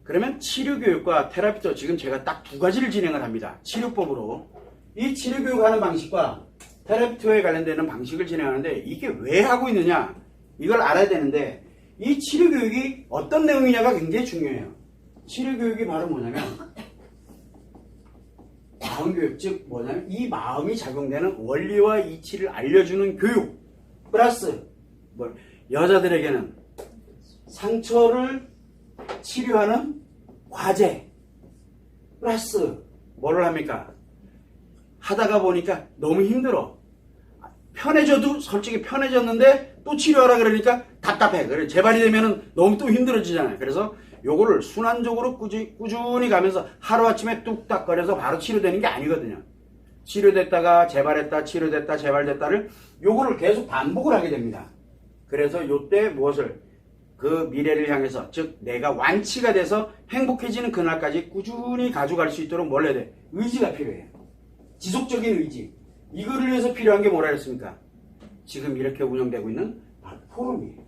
그러면 치료교육과 테라피도 지금 제가 딱 두 가지를 진행을 합니다. 치료법으로. 이 치료교육하는 방식과 테라피토에 관련되는 방식을 진행하는데 이게 왜 하고 있느냐 이걸 알아야 되는데 이 치료교육이 어떤 내용이냐가 굉장히 중요해요. 치료교육이 바로 뭐냐면 마음교육, 즉 뭐냐면 이 마음이 작용되는 원리와 이치를 알려주는 교육 플러스 여자들에게는 상처를 치료하는 과제 플러스 뭐를 합니까? 하다가 보니까 너무 힘들어. 편해져도 솔직히 편해졌는데 또 치료하라 그러니까 답답해. 그래 재발이 되면은 너무 또 힘들어지잖아요. 그래서 요거를 순환적으로 꾸준히 가면서 하루아침에 뚝딱거려서 바로 치료되는 게 아니거든요. 치료됐다가 재발했다, 치료됐다, 재발됐다를 요거를 계속 반복을 하게 됩니다. 그래서 요때 무엇을 그 미래를 향해서 즉 내가 완치가 돼서 행복해지는 그날까지 꾸준히 가져갈 수 있도록 뭘 해야 돼? 의지가 필요해요. 지속적인 의지. 이거를 위해서 필요한 게 뭐라 했습니까? 지금 이렇게 운영되고 있는 포럼이에요.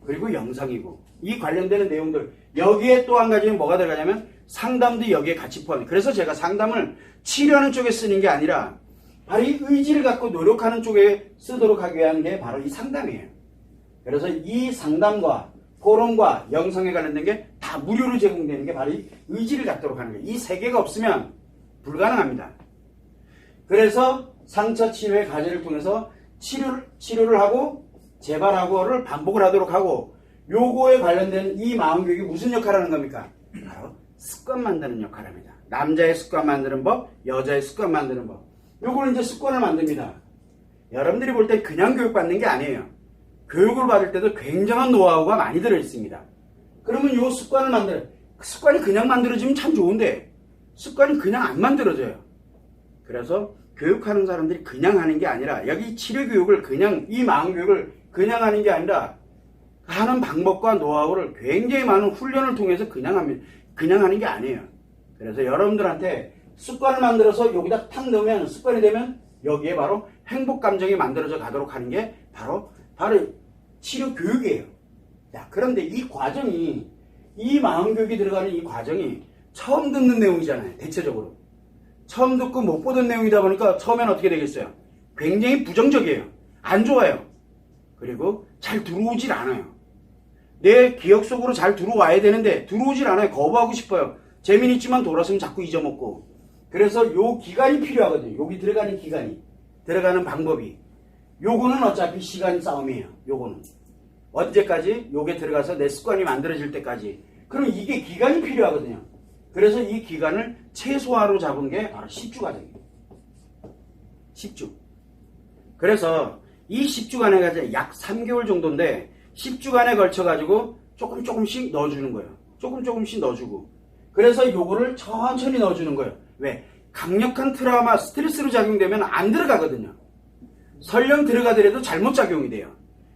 그리고 영상이고 이 관련되는 내용들 여기에 또 한 가지는 뭐가 들어가냐면 상담도 여기에 같이 포함해요. 그래서 제가 상담을 치료하는 쪽에 쓰는 게 아니라 바로 이 의지를 갖고 노력하는 쪽에 쓰도록 하기 위한 게 바로 이 상담이에요. 그래서 이 상담과 포럼과 영상에 관련된 게 다 무료로 제공되는 게 바로 이 의지를 갖도록 하는 거예요. 이 세 개가 없으면 불가능합니다. 그래서 상처 치료의 과제를 통해서 치료를 하고 재발하고를 반복을 하도록 하고 요거에 관련된 이 마음교육이 무슨 역할을 하는 겁니까? 바로 습관 만드는 역할을 합니다. 남자의 습관 만드는 법, 여자의 습관 만드는 법. 요거는 이제 습관을 만듭니다. 여러분들이 볼 때 그냥 교육받는 게 아니에요. 교육을 받을 때도 굉장한 노하우가 많이 들어있습니다. 그러면 요 습관을 습관이 그냥 만들어지면 참 좋은데 습관이 그냥 안 만들어져요. 그래서 교육하는 사람들이 그냥 하는 게 아니라 여기 치료교육을 그냥 이 마음교육을 그냥 하는 게 아니라 하는 방법과 노하우를 굉장히 많은 훈련을 통해서 그냥 하는 게 아니에요. 그래서 여러분들한테 습관을 만들어서 여기다 탁 넣으면 습관이 되면 여기에 바로 행복 감정이 만들어져 가도록 하는 게 바로 치료교육이에요. 자, 그런데 이 과정이 이 마음교육이 들어가는 이 과정이 처음 듣는 내용이잖아요. 대체적으로. 처음 듣고 못 보던 내용이다 보니까 처음엔 어떻게 되겠어요? 굉장히 부정적이에요. 안 좋아요. 그리고 잘 들어오질 않아요. 내 기억 속으로 잘 들어와야 되는데 들어오질 않아요. 거부하고 싶어요. 재미는 있지만 돌아서면 자꾸 잊어먹고. 그래서 요 기간이 필요하거든요. 여기 들어가는 기간이. 들어가는 방법이. 요거는 어차피 시간 싸움이에요. 요거는. 언제까지? 요게 들어가서 내 습관이 만들어질 때까지. 그럼 이게 기간이 필요하거든요. 그래서 이 기간을 최소화로 잡은 게 바로 10주 과정이에요. 10주. 그래서 이 10주간에 가지고 약 3개월 정도인데 10주간에 걸쳐가지고 조금씩 넣어주는 거예요. 조금씩 넣어주고. 그래서 요거를 천천히 넣어주는 거예요. 왜? 강력한 트라우마, 스트레스로 작용되면 안 들어가거든요. 설령 들어가더라도 잘못 작용이 돼요.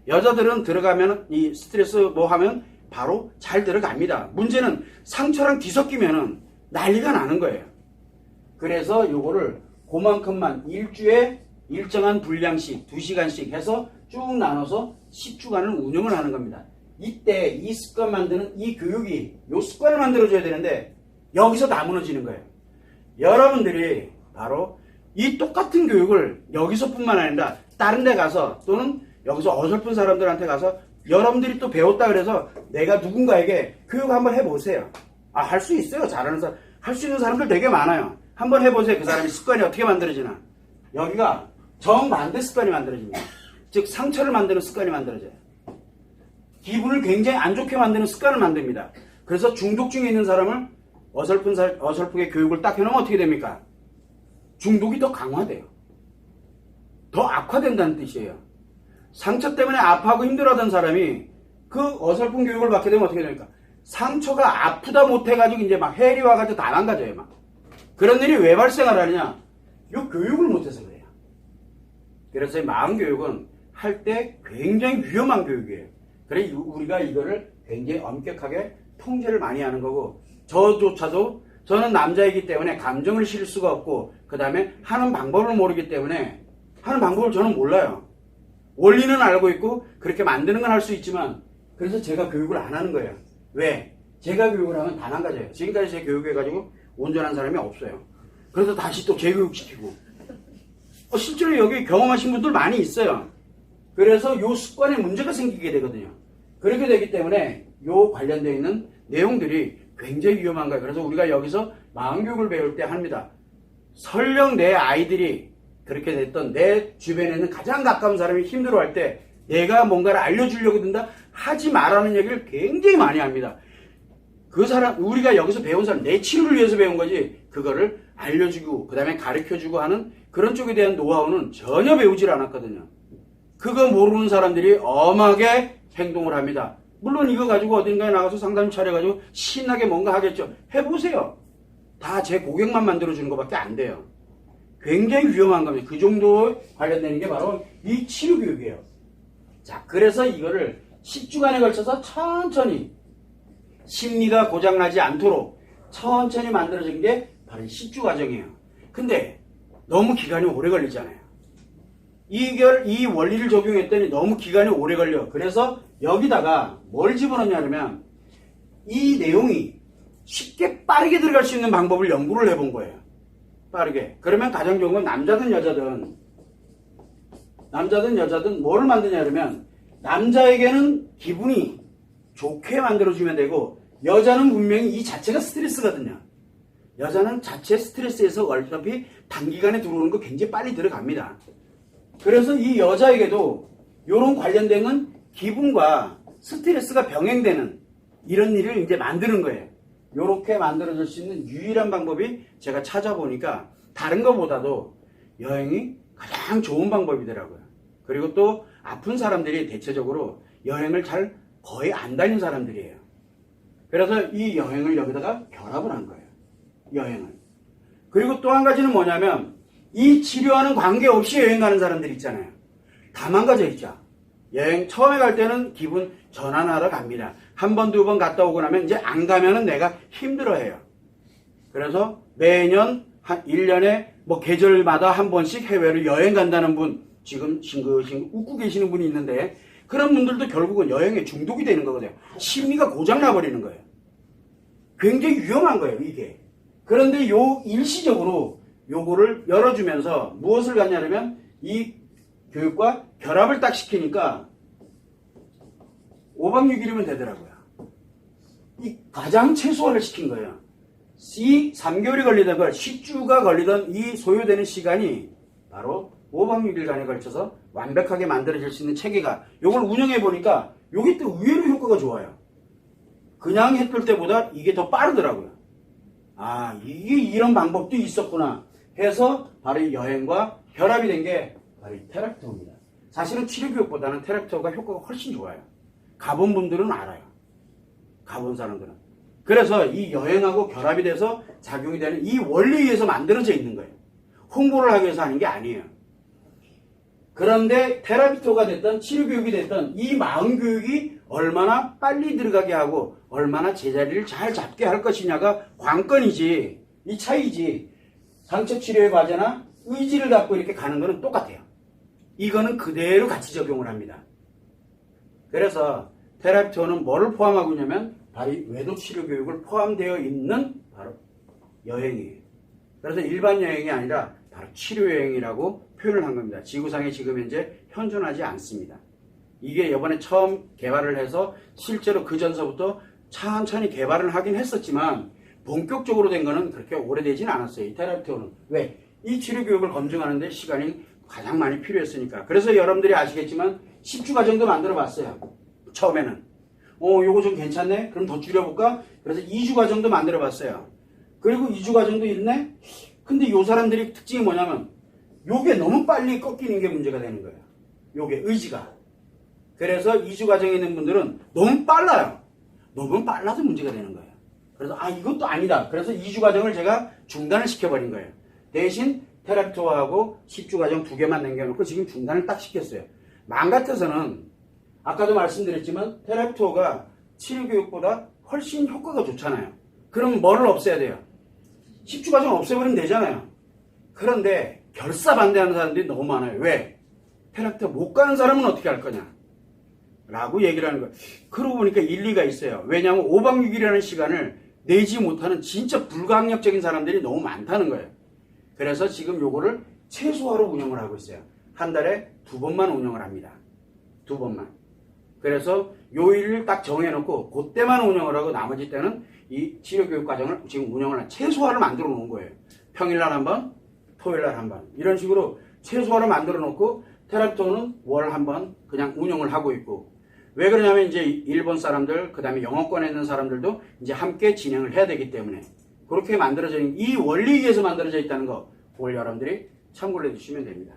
여자들은 들어가면 이 스트레스 뭐 하면 바로 잘 들어갑니다. 문제는 상처랑 뒤섞이면은 난리가 나는 거예요. 그래서 요거를 그만큼만 일주에 일정한 분량씩 2시간씩 해서 쭉 나눠서 10주간을 운영을 하는 겁니다. 이때 이 습관 만드는 이 교육이 요 습관을 만들어줘야 되는데 여기서 다 무너지는 거예요. 여러분들이 바로 이 똑같은 교육을 여기서뿐만 아니라 다른 데 가서 또는 여기서 어설픈 사람들한테 가서 여러분들이 또 배웠다 그래서 내가 누군가에게 교육 한번 해보세요. 할 수 있어요. 잘하는 사람. 할 수 있는 사람들 되게 많아요. 한번 해보세요. 그 사람이 습관이 어떻게 만들어지나. 여기가 정반대 습관이 만들어집니다. 즉 상처를 만드는 습관이 만들어져요. 기분을 굉장히 안 좋게 만드는 습관을 만듭니다. 그래서 중독증에 있는 사람을 어설프게 교육을 딱 해놓으면 어떻게 됩니까? 중독이 더 강화돼요. 더 악화된다는 뜻이에요. 상처 때문에 아파하고 힘들어하던 사람이 그 어설픈 교육을 받게 되면 어떻게 됩니까? 상처가 아프다 못해가지고 이제 막 해리 와가지고 다 망가져요. 막. 그런 일이 왜 발생을 하느냐? 요 교육을 못해서 그래요. 그래서 이 마음교육은 할 때 굉장히 위험한 교육이에요. 그래서 우리가 이거를 굉장히 엄격하게 통제를 많이 하는 거고, 저조차도 저는 남자이기 때문에 감정을 실을 수가 없고, 그 다음에 하는 방법을 모르기 때문에 하는 방법을 저는 몰라요. 원리는 알고 있고 그렇게 만드는 건 할 수 있지만, 그래서 제가 교육을 안 하는 거예요. 왜? 제가 교육을 하면 단 한 가지예요. 지금까지 제 교육해가지고 온전한 사람이 없어요. 그래서 다시 또 재교육시키고. 실제로 여기 경험하신 분들 많이 있어요. 그래서 요 습관에 문제가 생기게 되거든요. 그렇게 되기 때문에 요 관련되어 있는 내용들이 굉장히 위험한 거예요. 그래서 우리가 여기서 마음교육을 배울 때 합니다. 설령 내 아이들이 그렇게 됐던 내 주변에 있는 가장 가까운 사람이 힘들어할 때 내가 뭔가를 알려주려고 든다 하지 말라는 얘기를 굉장히 많이 합니다. 그 사람, 우리가 여기서 배운 사람, 내 치료를 위해서 배운 거지 그거를 알려주고 그 다음에 가르쳐주고 하는 그런 쪽에 대한 노하우는 전혀 배우질 않았거든요. 그거 모르는 사람들이 엄하게 행동을 합니다. 물론 이거 가지고 어딘가에 나가서 상담 차려가지고 신나게 뭔가 하겠죠. 해보세요. 다 제 고객만 만들어주는 것밖에 안 돼요. 굉장히 위험한 겁니다. 그 정도 관련되는 게 바로 이 치료교육이에요. 자, 그래서 이거를 10주간에 걸쳐서 천천히 심리가 고장나지 않도록 천천히 만들어진 게 바로 10주 과정이에요. 근데 너무 기간이 오래 걸리잖아요. 이 원리를 적용했더니 너무 기간이 오래 걸려. 그래서 여기다가 뭘 집어넣냐면 이 내용이 쉽게 빠르게 들어갈 수 있는 방법을 연구를 해본 거예요. 빠르게. 그러면 가장 좋은 건 남자든 여자든 뭐를 만드냐 그러면 남자에게는 기분이 좋게 만들어주면 되고 여자는 분명히 이 자체가 스트레스거든요. 여자는 자체 스트레스에서 어차피 단기간에 들어오는 거 굉장히 빨리 들어갑니다. 그래서 이 여자에게도 이런 관련된 건 기분과 스트레스가 병행되는 이런 일을 이제 만드는 거예요. 이렇게 만들어질 수 있는 유일한 방법이 제가 찾아보니까 다른 것보다도 여행이 가장 좋은 방법이더라고요. 그리고 또 아픈 사람들이 대체적으로 여행을 잘 거의 안 다닌 사람들이에요. 그래서 이 여행을 여기다가 결합을 한 거예요. 여행을. 그리고 또 한 가지는 뭐냐면 이 치료와는 관계없이 여행 가는 사람들 있잖아요. 다 망가져 있죠. 여행 처음에 갈 때는 기분 전환하러 갑니다. 한 번, 두 번 갔다 오고 나면 이제 안 가면은 내가 힘들어해요. 그래서 매년 한 1년에 뭐 계절마다 한 번씩 해외로 여행 간다는 분 지금 싱긋싱긋 웃고 계시는 분이 있는데 그런 분들도 결국은 여행에 중독이 되는 거거든요. 심리가 고장나버리는 거예요. 굉장히 위험한 거예요, 이게. 그런데 일시적으로 요거를 열어주면서 무엇을 갖냐면 이 교육과 결합을 딱 시키니까 5박 6일이면 되더라고요. 이 가장 최소화를 시킨 거예요. 이 3개월이 걸리던 걸 10주가 걸리던 이 소요되는 시간이 바로 5박 6일간에 걸쳐서 완벽하게 만들어질 수 있는 체계가 요걸 운영해 보니까 요게 또 의외로 효과가 좋아요. 그냥 했을 때보다 이게 더 빠르더라고요. 아, 이게 이런 방법도 있었구나 해서 바로 이 여행과 결합이 된 게 바로 이 테라피토입니다. 사실은 치료교육보다는 테라피토가 효과가 훨씬 좋아요. 가본 분들은 알아요. 가본 사람들은. 그래서 이 여행하고 결합이 돼서 작용이 되는 이 원리에 의해서 만들어져 있는 거예요. 홍보를 하기 위해서 하는 게 아니에요. 그런데 테라피토가 됐던 치료교육이 됐던 이 마음교육이 얼마나 빨리 들어가게 하고 얼마나 제자리를 잘 잡게 할 것이냐가 관건이지 이 차이지 상처치료의 과제나 의지를 갖고 이렇게 가는 거는 똑같아요. 이거는 그대로 같이 적용을 합니다. 그래서 테라피토는 뭐를 포함하고 있냐면 바로 이 외도치료교육을 포함되어 있는 바로 여행이에요. 그래서 일반 여행이 아니라 바로 치료여행이라고 표현을 한 겁니다. 지구상에 지금 현재 현존하지 않습니다. 이게 이번에 처음 개발을 해서 실제로 그 전서부터 천천히 개발을 하긴 했었지만 본격적으로 된 거는 그렇게 오래되진 않았어요. 이 테라피토는. 왜? 이 치료교육을 검증하는 데 시간이 가장 많이 필요했으니까. 그래서 여러분들이 아시겠지만 10주 과정도 만들어 봤어요. 처음에는. 요거 좀 괜찮네? 그럼 더 줄여볼까? 그래서 2주 과정도 만들어 봤어요. 그리고 2주 과정도 있네? 근데 요 사람들이 특징이 뭐냐면 요게 너무 빨리 꺾이는 게 문제가 되는 거예요. 요게 의지가. 그래서 2주 과정에 있는 분들은 너무 빨라요. 너무 빨라서 문제가 되는 거예요. 그래서 이것도 아니다. 그래서 2주 과정을 제가 중단을 시켜버린 거예요. 대신 테라피토하고 10주 과정 2개만 남겨놓고 지금 중단을 딱 시켰어요. 마음 같아서는 아까도 말씀드렸지만 테라피토가 치료교육보다 훨씬 효과가 좋잖아요. 그럼 뭐를 없애야 돼요? 10주 과정 없애버리면 되잖아요. 그런데 결사 반대하는 사람들이 너무 많아요. 왜? 테라피토 못 가는 사람은 어떻게 할 거냐? 라고 얘기를 하는 거예요. 그러고 보니까 일리가 있어요. 왜냐하면 5박 6일이라는 시간을 내지 못하는 진짜 불가항력적인 사람들이 너무 많다는 거예요. 그래서 지금 요거를 최소화로 운영을 하고 있어요. 한 달에 2번만 운영을 합니다. 2번만. 그래서 요일을 딱 정해놓고 그때만 운영을 하고 나머지 때는 이 치료교육 과정을 지금 운영을 최소화를 만들어 놓은 거예요. 평일날 한 번, 토요일날 한 번. 이런 식으로 최소화를 만들어 놓고 테라피토는 월 한 번 그냥 운영을 하고 있고, 왜 그러냐면 이제 일본 사람들, 그 다음에 영어권에 있는 사람들도 이제 함께 진행을 해야 되기 때문에 그렇게 만들어져 있는 이 원리에 의해서 만들어져 있다는 거, 그걸 여러분들이 참고를 해주시면 됩니다.